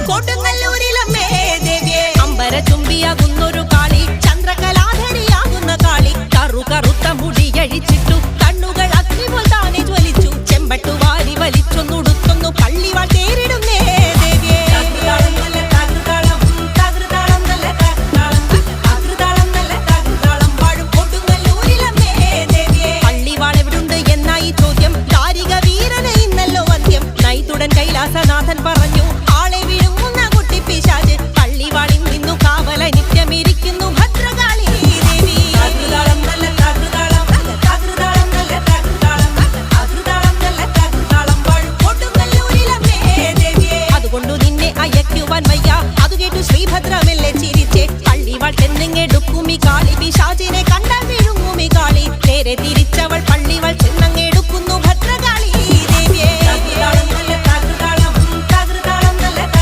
കൊടുങ്ങല്ലൂരിലമ്മേ ദേവിയെ അമ്പരചുംബിയാകുന്നൊരു കാളി ചന്ദ്രകലാധരിയാകുന്ന കാളി കറുത്ത മുടിയഴിച്ചിട്ടു കണ്ണുകൾ അഗ്നിപോൽ താനെ ജ്വലിച്ചു ചെമ്പട്ടുവാരി വലിച്ചൊന്നുടുത്തൊന്നു പള്ളിവാൾ തേരിടുന്നേ ദേവിയെ പള്ളിവാൾ എവിടുണ്ട് എന്നായി ചോദ്യം കാരിക വീരനെ ഇന്നല്ലോ വന്ധ്യം നൈതുടൻ കൈലാസനാഥൻ പറഞ്ഞു ആളെ വിഴുങ്ങുന്ന കുട്ടി പിശാച് പള്ളിവാളിൽ നിന്നു കാവല നിത്യമിരിക്കുന്നു ഭദ്രകാളി ദേവി അതുകൊണ്ടു നിന്നെ അയക്കുവാൻ വയ്യ. അതു കേട്ടു ശ്രീഭദ്രമെല്ലെ ചിരിച്ചേ പള്ളിവാൾ തെന്നിങ്ങെടുക്കും ഈ കാളി പിശാചിനെ